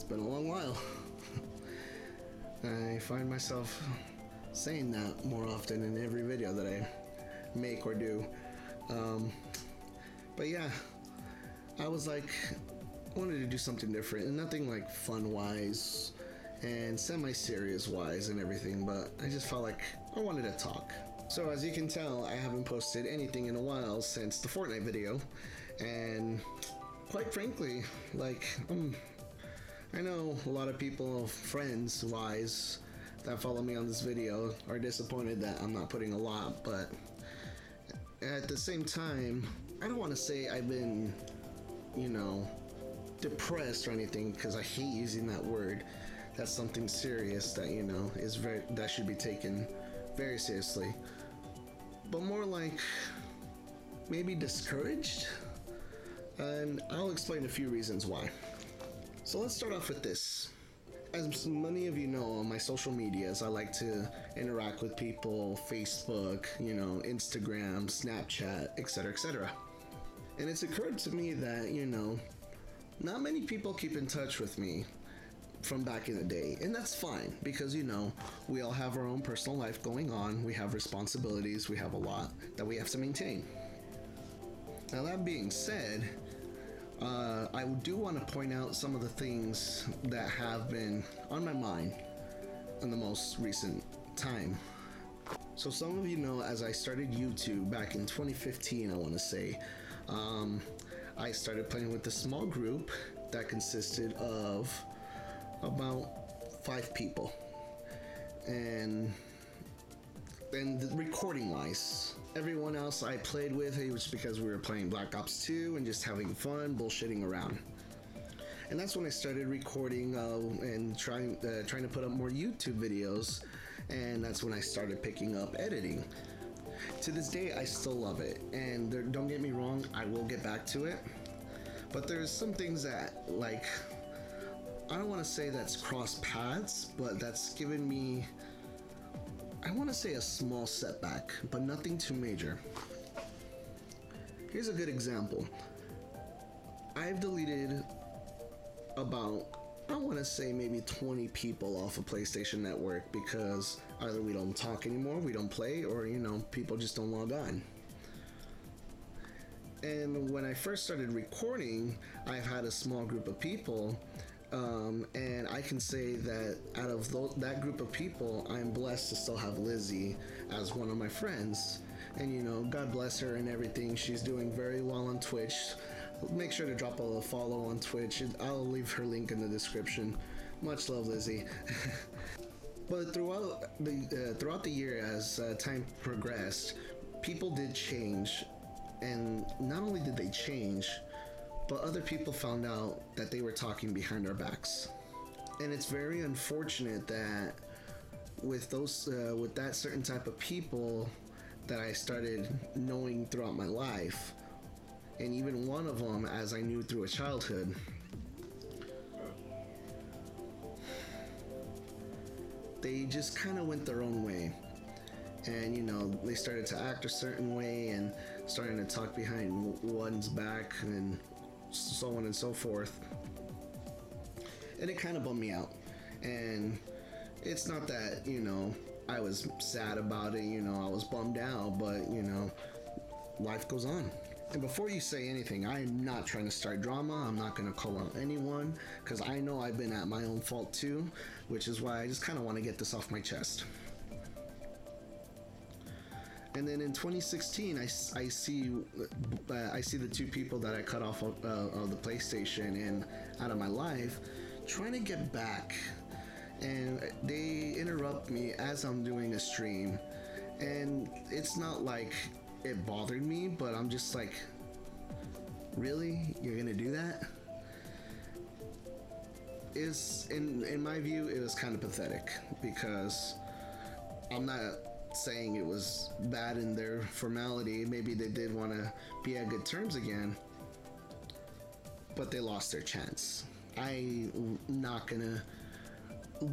been a long while. I find myself saying that more often in every video that I make or do. But yeah, I was like, wanted to do something different, and nothing like fun wise and semi-serious wise and everything, but I just felt like I wanted to talk. So as you can tell, I haven't posted anything in a while since the Fortnite video, and quite frankly, like, I know a lot of people, friends wise, that follow me on this video are disappointed that I'm not putting a lot, but at the same time, I don't want to say I've been, depressed or anything, because I hate using that word. That's something serious that, that should be taken very seriously. But more like maybe discouraged, and I'll explain a few reasons why. So let's start off with this. As many of you know, on my social medias, I like to interact with people, Facebook, Instagram, Snapchat, etc., etc. And it's occurred to me that, not many people keep in touch with me from back in the day, and that's fine, because we all have our own personal life going on, we have responsibilities, we have a lot that we have to maintain. Now that being said, I do want to point out some of the things that have been on my mind in the most recent time. So some of you know, as I started YouTube back in 2015, I want to say, I started playing with a small group that consisted of about 5 people, and recording wise, everyone else I played with, it was because we were playing Black Ops 2 and just having fun, bullshitting around. And that's when I started recording and trying to put up more YouTube videos, and that's when I started picking up editing. To this day, I still love it, and don't get me wrong, I will get back to it, but there's some things that, like, I don't want to say that's crossed paths, but that's given me, I want to say, a small setback, but nothing too major. Here's a good example. I've deleted about, I want to say, maybe 20 people off of PlayStation Network because either we don't talk anymore, we don't play, or people just don't log on. And when I first started recording, I've had a small group of people, and I can say that out of that group of people, I'm blessed to still have Lizzy as one of my friends. And God bless her and everything. She's doing very well on Twitch. Make sure to drop a follow on Twitch. I'll leave her link in the description. Much love, Lizzy. But throughout the year, as time progressed, people did change. And not only did they change, but other people found out that they were talking behind our backs. And it's very unfortunate that with that certain type of people that I started knowing throughout my life, and even one of them as I knew through a childhood, they just kind of went their own way. And they started to act a certain way and starting to talk behind one's back and so on and so forth. And it kind of bummed me out. And it's not that, I was sad about it, I was bummed out, but, life goes on. And before you say anything, I'm not trying to start drama. I'm not going to call out anyone, because I know I've been at my own fault too, which is why I just kind of want to get this off my chest. And then in 2016, I see the 2 people that I cut off of the PlayStation and out of my life, trying to get back, and they interrupt me as I'm doing a stream, and it's not like it bothered me, but I'm just like, really? You're gonna do that? In my view, it was kind of pathetic, because I'm not saying it was bad in their formality. Maybe they did want to be at good terms again, but they lost their chance. I'm not gonna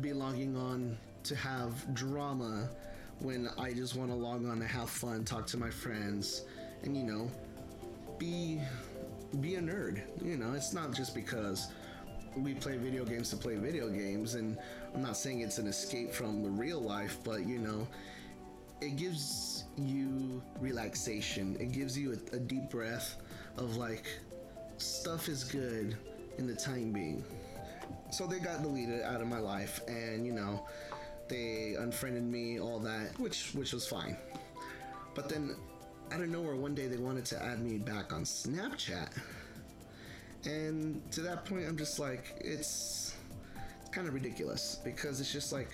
be logging on to have drama when I just want to log on to have fun, talk to my friends, and be a nerd. It's not just because we play video games to play video games, and I'm not saying it's an escape from the real life, but you know, it gives you relaxation. It gives you a deep breath of like, stuff is good in the time being. So they got deleted out of my life, and you know, they unfriended me, all that, which was fine. But then out of nowhere one day they wanted to add me back on Snapchat. And to that point I'm just like, it's kind of ridiculous, because it's just like,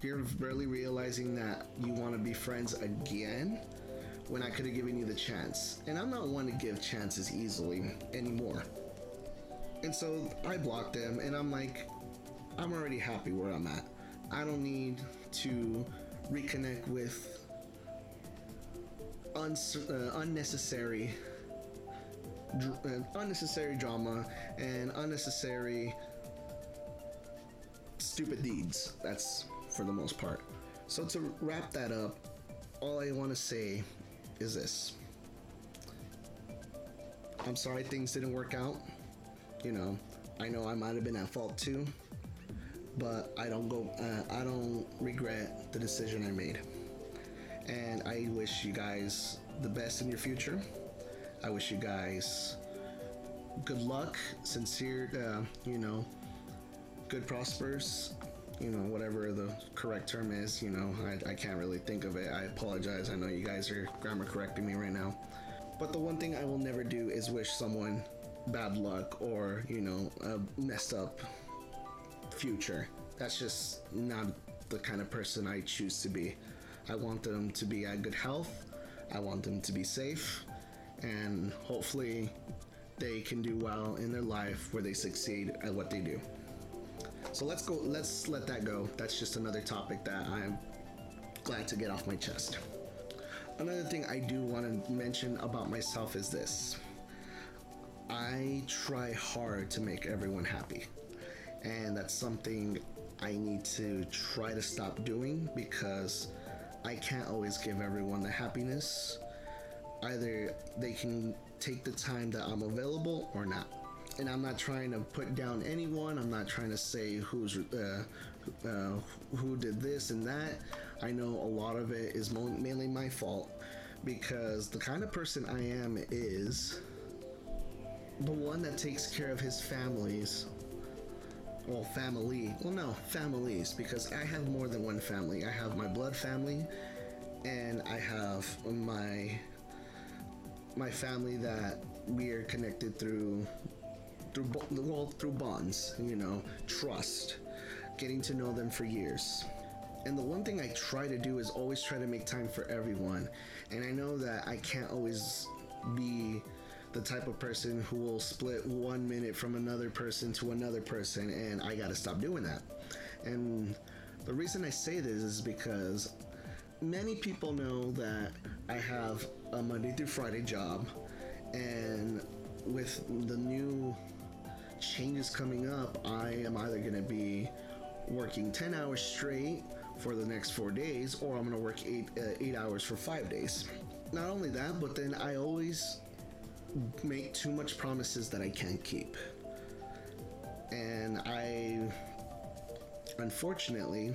you're barely realizing that you want to be friends again when I could have given you the chance. And I'm not one to give chances easily anymore. And so I blocked them, and I'm like, I'm already happy where I'm at. I don't need to reconnect with unnecessary drama and unnecessary stupid deeds. That's for the most part. So to wrap that up, all I want to say is this. I'm sorry things didn't work out. You know, I know I might have been at fault too, but I don't regret the decision I made. And I wish you guys the best in your future. I wish you guys good luck, sincere, you know, good prospers, you know, whatever the correct term is. You know, I can't really think of it. I apologize. I know you guys are grammar correcting me right now. But the one thing I will never do is wish someone bad luck or, you know, a messed up future. That's just not the kind of person I choose to be. I want them to be at good health. I want them to be safe, and hopefully they can do well in their life where they succeed at what they do. So let's let that go. That's just another topic that I'm glad to get off my chest. Another thing I do want to mention about myself is this. I try hard to make everyone happy, and that's something I need to try to stop doing, because I can't always give everyone the happiness. Either they can take the time that I'm available or not. And I'm not trying to put down anyone. I'm not trying to say who did this and that. I know a lot of it is mainly my fault, because the kind of person I am is the one that takes care of his families. Well, families, because I have more than one family. I have my blood family, and I have my family that we are connected through bonds, you know, trust, getting to know them for years. And the one thing I try to do is always try to make time for everyone. And I know that I can't always be the type of person who will split 1 minute from another person to another person, and I gotta stop doing that. And the reason I say this is because many people know that I have a Monday through Friday job, and with the new changes coming up, I am either gonna be working 10 hours straight for the next 4 days, or I'm gonna work 8 hours for 5 days. Not only that, but then I always make too much promises that I can't keep. And I unfortunately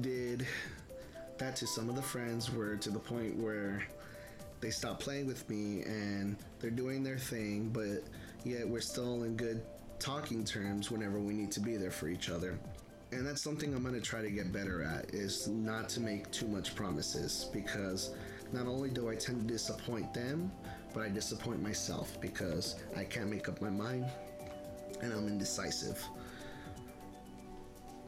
did that to some of the friends, where to the point where they stopped playing with me and they're doing their thing, but yet we're still in good talking terms whenever we need to be there for each other. And that's something I'm going to try to get better at, is not to make too much promises, because not only do I tend to disappoint them, but I disappoint myself, because I can't make up my mind and I'm indecisive.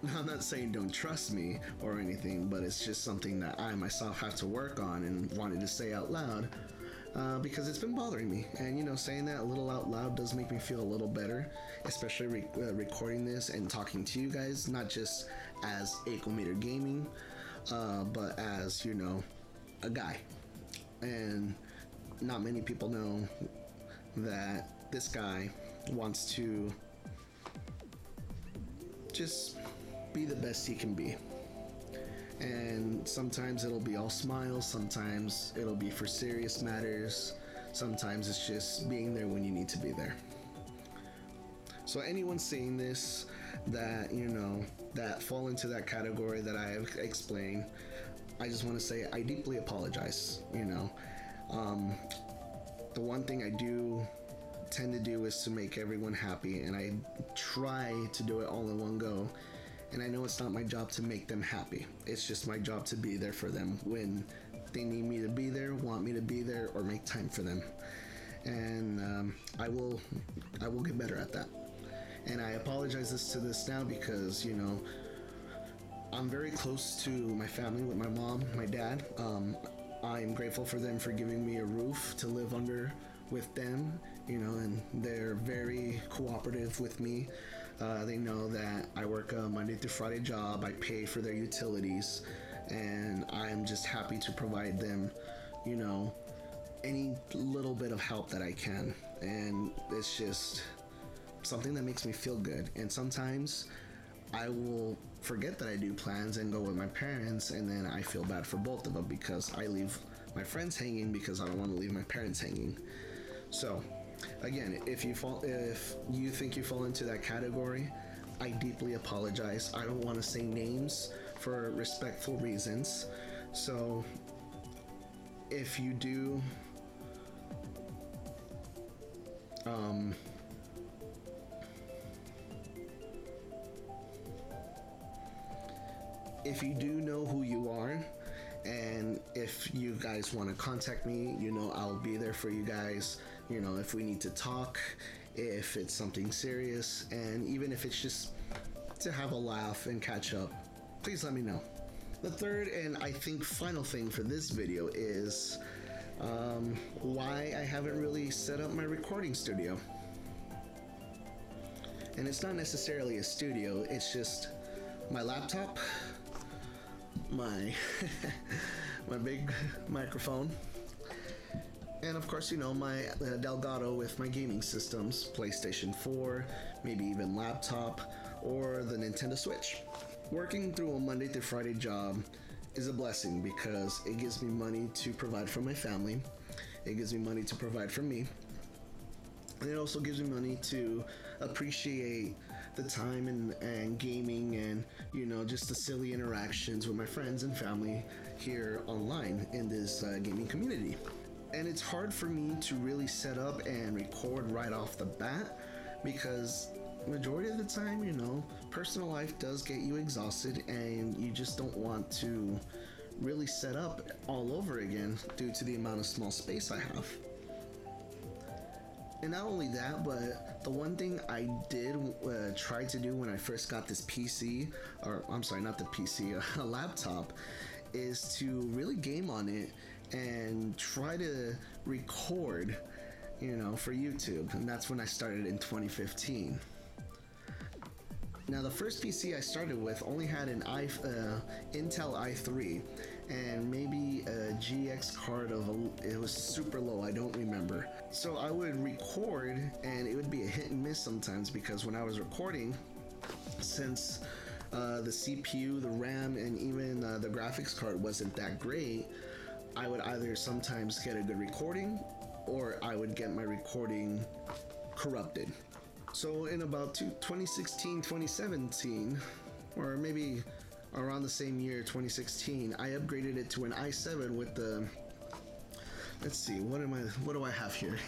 Now, I'm not saying don't trust me or anything, but it's just something that I myself have to work on and wanted to say out loud, because it's been bothering me. And you know, saying that a little out loud does make me feel a little better, especially recording this and talking to you guys, not just as Akometer Gaming, but as, you know, a guy. And not many people know that this guy wants to just be the best he can be. And sometimes it'll be all smiles, sometimes it'll be for serious matters, sometimes it's just being there when you need to be there. So anyone seeing this that, you know, that fall into that category that I have explained, I just want to say I deeply apologize. You know, the one thing I do tend to do is to make everyone happy, and I try to do it all in one go. And I know it's not my job to make them happy. It's just my job to be there for them when they need me to be there, want me to be there, or make time for them. And I will get better at that. And I apologize to this now because, you know, I'm very close to my family with my mom, my dad. I'm grateful for them for giving me a roof to live under with them, you know, and they're very cooperative with me. They know that I work a Monday through Friday job. I pay for their utilities, and I'm just happy to provide them, you know, any little bit of help that I can. And it's just something that makes me feel good. And sometimes I will forget that I do plans and go with my parents, and then I feel bad for both of them because I leave my friends hanging because I don't want to leave my parents hanging. So again, if you think you fall into that category, I deeply apologize. I don't want to say names for respectful reasons. So if you do if you do know who you are, and if you guys want to contact me, you know, I'll be there for you guys. You know, if we need to talk, if it's something serious, and even if it's just to have a laugh and catch up, please let me know. The third and I think final thing for this video is why I haven't really set up my recording studio. And it's not necessarily a studio, it's just my laptop, my my big microphone, and of course, you know, my Delgado with my gaming systems, PlayStation 4, maybe even laptop, or the Nintendo Switch. Working through a Monday through Friday job is a blessing because it gives me money to provide for my family, it gives me money to provide for me, and it also gives me money to appreciate the time and gaming and, you know, just the silly interactions with my friends and family here online in this gaming community. And it's hard for me to really set up and record right off the bat because majority of the time, you know, personal life does get you exhausted and you just don't want to really set up all over again due to the amount of small space I have. And not only that, but the one thing I did try to do when I first got this PC, or I'm sorry, not the PC, a laptop, is to really game on it and try to record, you know, for YouTube. And that's when I started in 2015. Now, the first PC I started with only had an Intel i3 and maybe a GX card it was super low, I don't remember. So I would record and it would be a hit and miss sometimes because when I was recording, since the CPU, the RAM, and even the graphics card wasn't that great, I would either sometimes get a good recording or I would get my recording corrupted. So in about 2016, 2017, or maybe around the same year, 2016, I upgraded it to an i7 with the, let's see, what do I have here?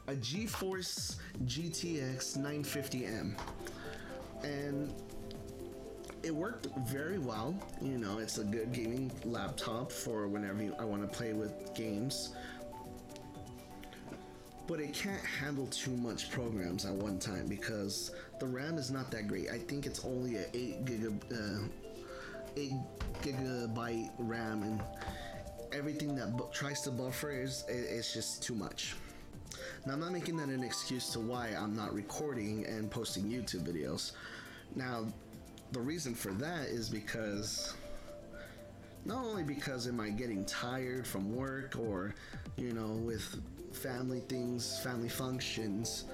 A GeForce GTX 950M. And it worked very well. You know, it's a good gaming laptop for whenever I want to play with games. But it can't handle too much programs at one time because the RAM is not that great. I think it's only a 8 gigabyte RAM, and everything that tries to buffer it's just too much. Now, I'm not making that an excuse to why I'm not recording and posting YouTube videos. Now, the reason for that is because not only because am I getting tired from work or, you know, with family things, family functions,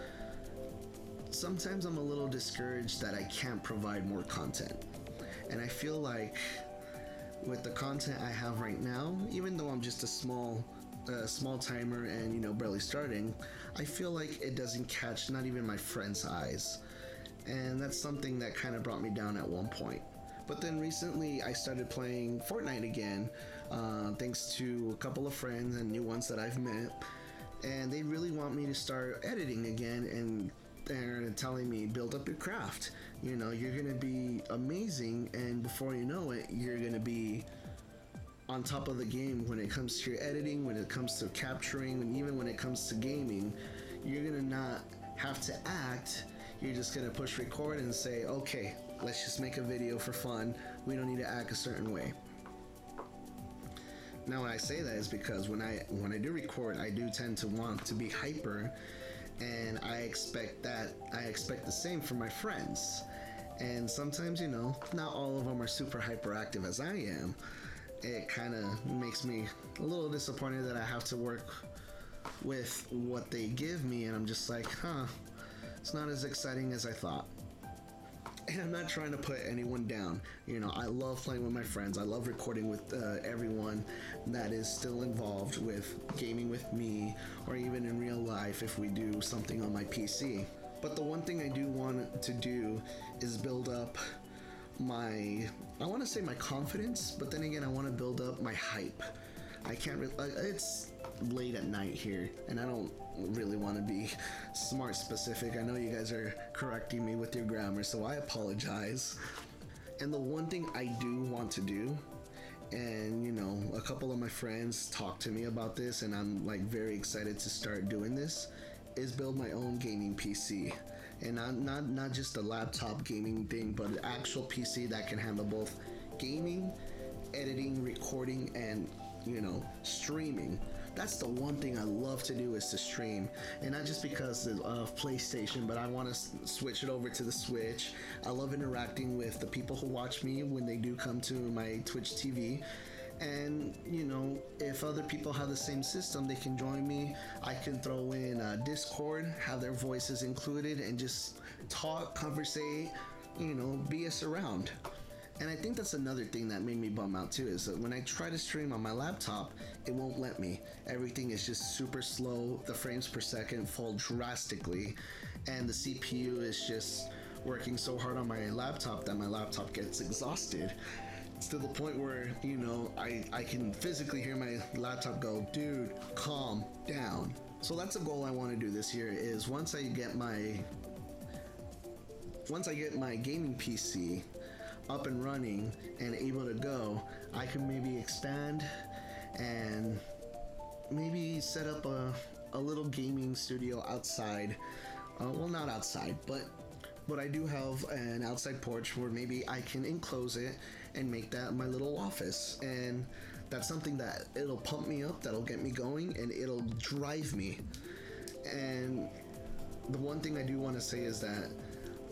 sometimes I'm a little discouraged that I can't provide more content. And I feel like with the content I have right now, even though I'm just a small a small timer and barely starting, I feel like it doesn't catch not even my friends' eyes, and that's something that kind of brought me down at one point. But then recently I started playing Fortnite again, thanks to a couple of friends and new ones that I've met, and they really want me to start editing again, and they're telling me build up your craft. You're gonna be amazing, and before you know it, you're gonna be on top of the game when it comes to your editing, when it comes to capturing, and even when it comes to gaming. You're gonna not have to act. You're just gonna push record and say, okay, let's just make a video for fun. We don't need to act a certain way. Now, when I say that is because when I do record, I do tend to want to be hyper, and I expect the same from my friends. And sometimes, not all of them are super hyperactive as I am. It kind of makes me a little disappointed that I have to work with what they give me, and I'm just like, it's not as exciting as I thought. And I'm not trying to put anyone down. I love playing with my friends. I love recording with everyone that is still involved with gaming with me, or even in real life if we do something on my PC. But the one thing I do want to do is build up I want to say my confidence, but then again, I want to build up my hype. I can't it's late at night here, and I don't really want to be smart specific. I know you guys are correcting me with your grammar, so I apologize. And the one thing I do want to do, and a couple of my friends talked to me about this, and I'm like very excited to start doing this, is build my own gaming PC. And not just a laptop gaming thing, but an actual PC that can handle both gaming, editing, recording, and streaming. That's the one thing I love to do, is to stream, and not just because of PlayStation, but I want to switch it over to the Switch. I love interacting with the people who watch me when they do come to my Twitch TV. And if other people have the same system, they can join me. I can throw in Discord, have their voices included, and just talk, conversate, BS around. And I think that's another thing that made me bum out too, is that when I try to stream on my laptop, it won't let me. Everything is just super slow. The frames per second fall drastically, and the CPU is just working so hard on my laptop that my laptop gets exhausted. It's to the point where, I can physically hear my laptop go, dude, calm down. So that's a goal I want to do this year, is once I get my gaming PC up and running and able to go, I can maybe expand and maybe set up a little gaming studio outside. Well, not outside, but I do have an outside porch where maybe I can enclose it and make that my little office. And that's something that it'll pump me up, that'll get me going, and it'll drive me. And the one thing I do want to say is that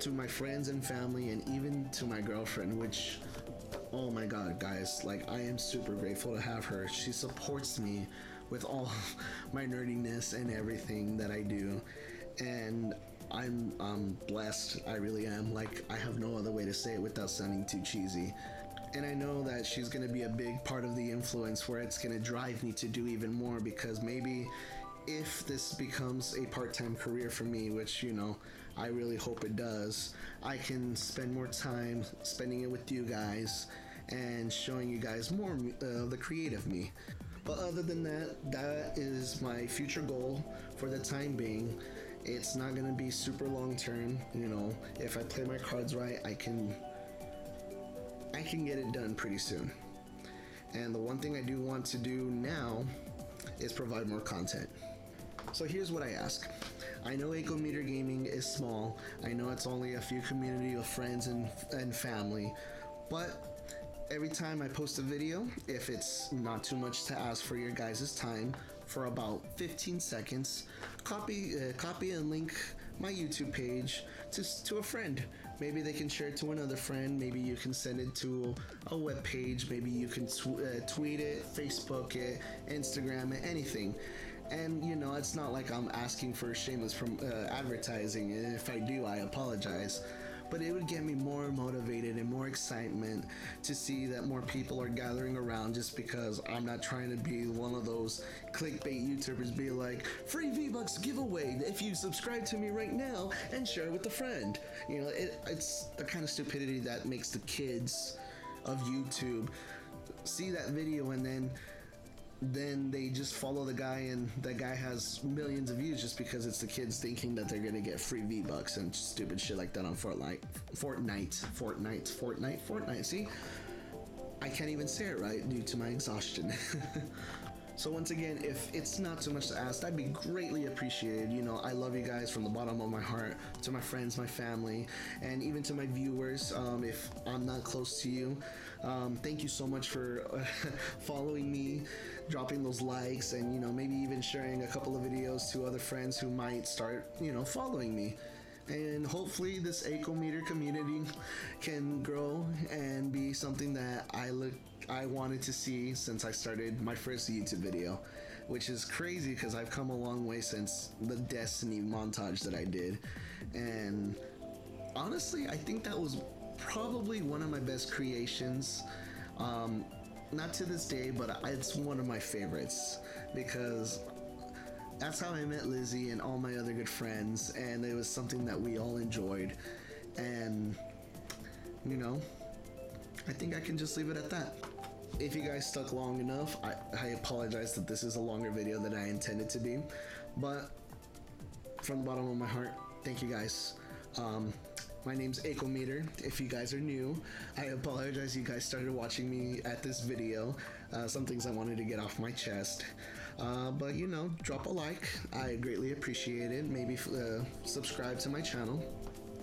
to my friends and family, and even to my girlfriend, which, oh my god, guys, like, I am super grateful to have her. She supports me with all my nerdiness and everything that I do. And I'm blessed. I really am. Like, I have no other way to say it without sounding too cheesy. And I know that she's going to be a big part of the influence, where it's going to drive me to do even more, because maybe if this becomes a part-time career for me, which, I really hope it does, I can spend more time spending it with you guys and showing you guys more of the creative me. But other than that, that is my future goal for the time being. It's not going to be super long term. If I play my cards right, I can get it done pretty soon. And the one thing I do want to do now is provide more content. So here's what I ask. I know Akometer Gaming is small. I know it's only a few community of friends and family, but every time I post a video, if it's not too much to ask for your guys' time, for about 15 seconds, copy and link my YouTube page to a friend. Maybe they can share it to another friend. Maybe you can send it to a web page. Maybe you can tweet it, Facebook it, Instagram it, anything. And it's not like I'm asking for shameless advertising. If I do, I apologize. but it would get me more motivated and more excitement to see that more people are gathering around, just because I'm not trying to be one of those clickbait YouTubers be like, free V-Bucks giveaway if you subscribe to me right now and share it with a friend. You know, it's the kind of stupidity that makes the kids of YouTube see that video and then they just follow the guy, and that guy has millions of views just because it's the kids thinking that they're gonna get free V-Bucks and stupid shit like that on Fortnite. See, I can't even say it right due to my exhaustion. So once again, if it's not too much to ask, that'd be greatly appreciated. You know, I love you guys from the bottom of my heart, to my friends, my family, and even to my viewers. If I'm not close to you, thank you so much for following me, dropping those likes, and, you know, maybe even sharing a couple of videos to other friends who might start, you know, following me. And hopefully this Akometer community can grow and be something that I wanted to see since I started my first YouTube video, which is crazy because I've come a long way since the Destiny montage that I did. And honestly, I think that was probably one of my best creations. Not to this day, but it's one of my favorites, because that's how I met Lizzy and all my other good friends, and it was something that we all enjoyed. And, you know, I think I can just leave it at that. If you guys stuck long enough, I apologize that this is a longer video than I intended to be, but from the bottom of my heart, thank you guys. My name's Akometer. If you guys are new, I apologize you guys started watching me at this video. Some things I wanted to get off my chest. But, you know, drop a like. I greatly appreciate it. Maybe subscribe to my channel.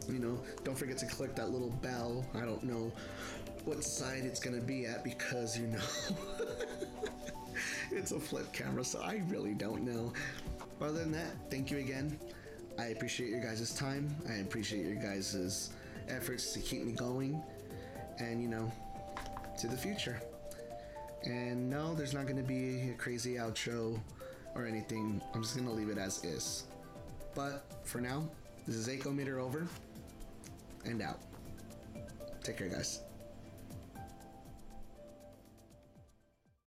You know, don't forget to click that little bell. I don't know what side it's gonna be at because, you know, it's a flip camera, so I really don't know. Other than that, thank you again. I appreciate your guys' time. I appreciate your guys' efforts to keep me going, and, you know, to the future. And no, there's not gonna be a crazy outro or anything. I'm just gonna leave it as is. But for now, this is Akometer over and out. Take care, guys.